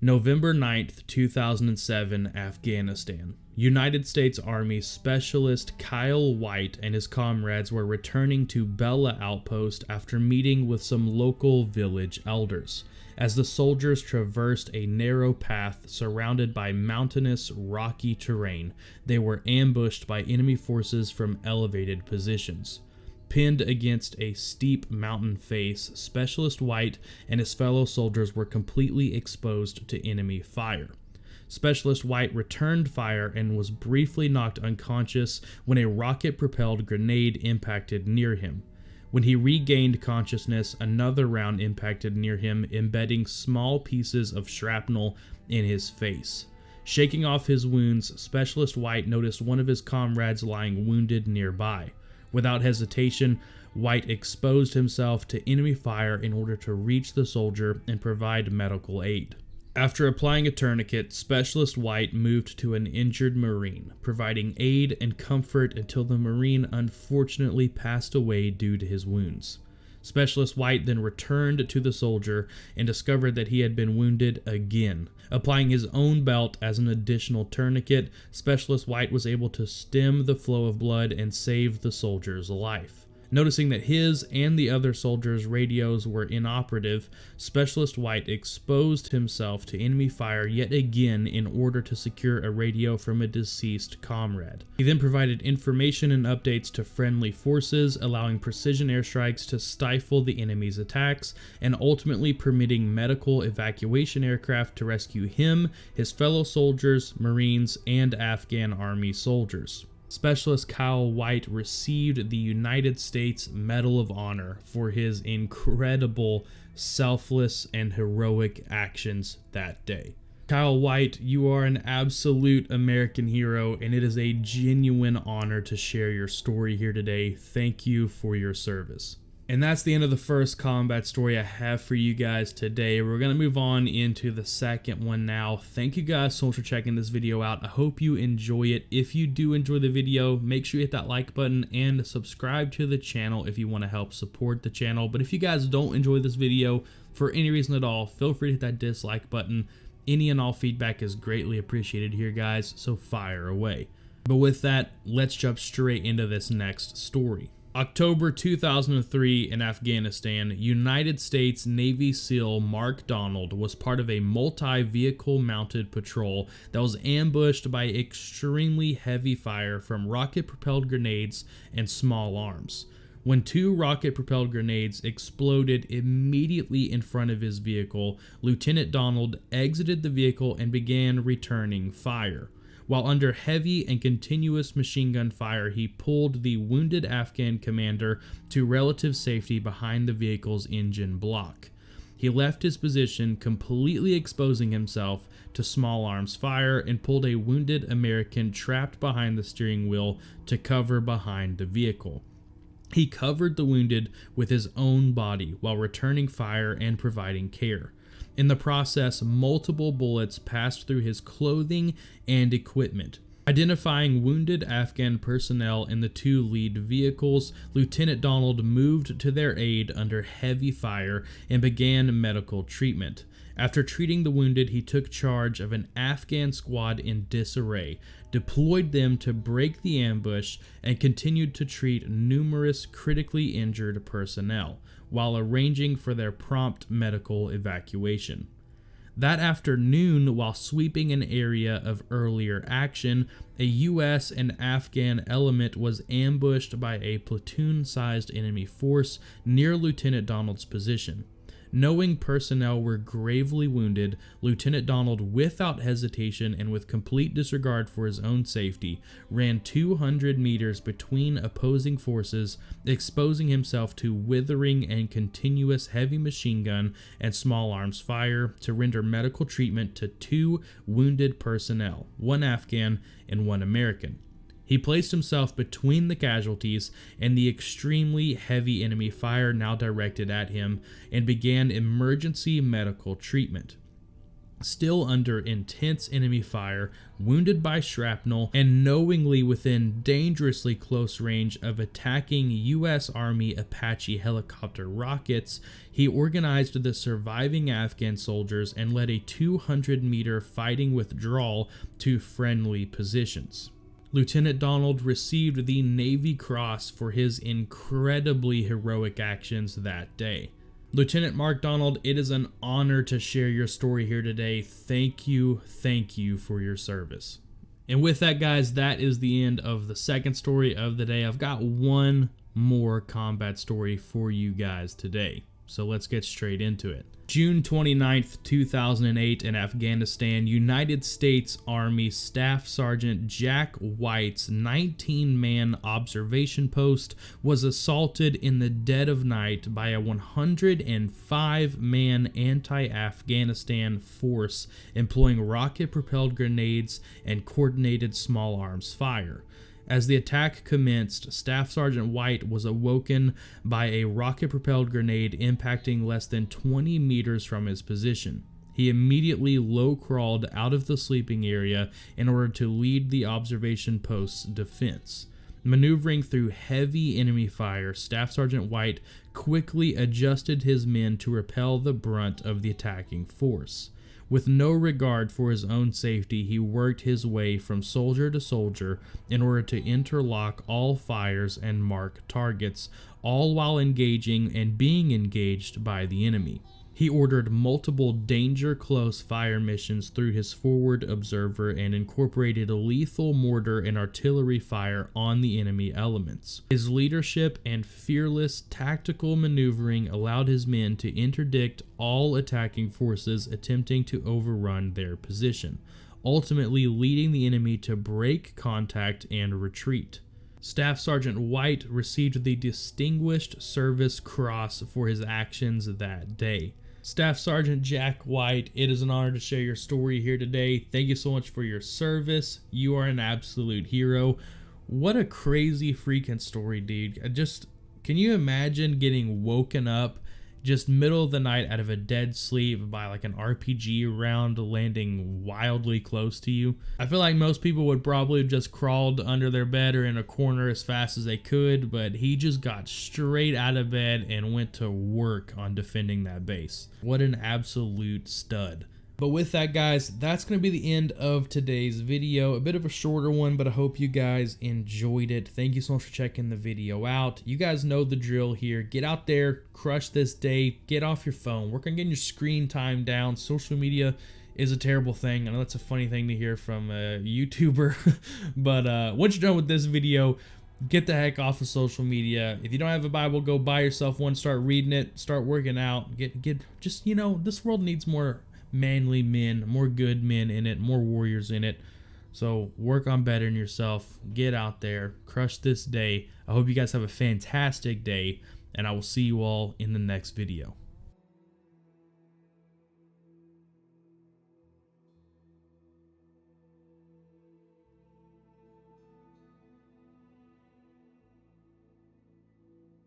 November 9th, 2007, Afghanistan. United States Army Specialist Kyle White and his comrades were returning to Bella Outpost after meeting with some local village elders. As the soldiers traversed a narrow path surrounded by mountainous, rocky terrain, they were ambushed by enemy forces from elevated positions. Pinned against a steep mountain face, Specialist White and his fellow soldiers were completely exposed to enemy fire. Specialist White returned fire and was briefly knocked unconscious when a rocket-propelled grenade impacted near him. When he regained consciousness, another round impacted near him, embedding small pieces of shrapnel in his face. Shaking off his wounds, Specialist White noticed one of his comrades lying wounded nearby. Without hesitation, White exposed himself to enemy fire in order to reach the soldier and provide medical aid. After applying a tourniquet, Specialist White moved to an injured Marine, providing aid and comfort until the Marine unfortunately passed away due to his wounds. Specialist White then returned to the soldier and discovered that he had been wounded again. Applying his own belt as an additional tourniquet, Specialist White was able to stem the flow of blood and save the soldier's life. Noticing that his and the other soldiers' radios were inoperative, Specialist White exposed himself to enemy fire yet again in order to secure a radio from a deceased comrade. He then provided information and updates to friendly forces, allowing precision airstrikes to stifle the enemy's attacks, and ultimately permitting medical evacuation aircraft to rescue him, his fellow soldiers, Marines, and Afghan Army soldiers. Specialist Kyle White received the United States Medal of Honor for his incredible, selfless, and heroic actions that day. Kyle White, you are an absolute American hero, and it is a genuine honor to share your story here today. Thank you for your service. And that's the end of the first combat story I have for you guys today. We're going to move on into the second one now. Thank you guys so much for checking this video out. I hope you enjoy it. If you do enjoy the video, make sure you hit that like button and subscribe to the channel if you want to help support the channel. But if you guys don't enjoy this video for any reason at all, feel free to hit that dislike button. Any and all feedback is greatly appreciated here, guys, so fire away. But with that, let's jump straight into this next story. October 2003 in Afghanistan, United States Navy SEAL Mark Donald was part of a multi-vehicle mounted patrol that was ambushed by extremely heavy fire from rocket-propelled grenades and small arms. When two rocket-propelled grenades exploded immediately in front of his vehicle, Lieutenant Donald exited the vehicle and began returning fire. While under heavy and continuous machine gun fire, he pulled the wounded Afghan commander to relative safety behind the vehicle's engine block. He left his position, completely exposing himself to small arms fire, and pulled a wounded American trapped behind the steering wheel to cover behind the vehicle. He covered the wounded with his own body while returning fire and providing care. In the process, multiple bullets passed through his clothing and equipment. Identifying wounded Afghan personnel in the two lead vehicles, Lieutenant Donald moved to their aid under heavy fire and began medical treatment. After treating the wounded, he took charge of an Afghan squad in disarray, deployed them to break the ambush, and continued to treat numerous critically injured personnel, while arranging for their prompt medical evacuation. That afternoon, while sweeping an area of earlier action, a U.S. and Afghan element was ambushed by a platoon-sized enemy force near Lieutenant Donald's position. Knowing personnel were gravely wounded, Lieutenant Donald, without hesitation and with complete disregard for his own safety, ran 200 meters between opposing forces, exposing himself to withering and continuous heavy machine gun and small arms fire to render medical treatment to two wounded personnel, one Afghan and one American. He placed himself between the casualties and the extremely heavy enemy fire now directed at him and began emergency medical treatment. still under intense enemy fire, wounded by shrapnel, and knowingly within dangerously close range of attacking U.S. Army Apache helicopter rockets, he organized the surviving Afghan soldiers and led a 200-meter fighting withdrawal to friendly positions. Lieutenant Donald received the Navy Cross for his incredibly heroic actions that day. Lieutenant Mark Donald, it is an honor to share your story here today. Thank you for your service. And with that, guys, that is the end of the second story of the day. I've got one more combat story for you guys today, so let's get straight into it. June 29th, 2008 in Afghanistan, United States Army Staff Sergeant Jack White's 19-man observation post was assaulted in the dead of night by a 105-man anti-Afghanistan force employing rocket-propelled grenades and coordinated small arms fire. As the attack commenced, Staff Sergeant White was awoken by a rocket-propelled grenade impacting less than 20 meters from his position. He immediately low-crawled out of the sleeping area in order to lead the observation post's defense. Maneuvering through heavy enemy fire, Staff Sergeant White quickly adjusted his men to repel the brunt of the attacking force. With no regard for his own safety, he worked his way from soldier to soldier in order to interlock all fires and mark targets, all while engaging and being engaged by the enemy. He ordered multiple danger-close fire missions through his forward observer and incorporated a lethal mortar and artillery fire on the enemy elements. His leadership and fearless tactical maneuvering allowed his men to interdict all attacking forces attempting to overrun their position, ultimately leading the enemy to break contact and retreat. Staff Sergeant White received the Distinguished Service Cross for his actions that day. Staff Sergeant Jack White, it is an honor to share your story here today. Thank you so much for your service. You are an absolute hero. What a crazy freaking story, dude. Can you imagine getting woken up just middle of the night out of a dead sleep by like an RPG round landing wildly close to you? I feel like most people would probably have just crawled under their bed or in a corner as fast as they could, but he just got straight out of bed and went to work on defending that base. What an absolute stud. But with that, guys, that's going to be the end of today's video. A bit of a shorter one, but I hope you guys enjoyed it. Thank you so much for checking the video out. You guys know the drill here. Get out there, crush this day, get off your phone, work on getting your screen time down. Social media is a terrible thing. I know that's a funny thing to hear from a YouTuber, but once you're done with this video, get the heck off of social media. If you don't have a Bible, go buy yourself one, start reading it, start working out, just, you know, this world needs more manly men, more good men in it, more warriors in it. So work on bettering yourself, get out there, crush this day. I hope you guys have a fantastic day, and I will see you all in the next video.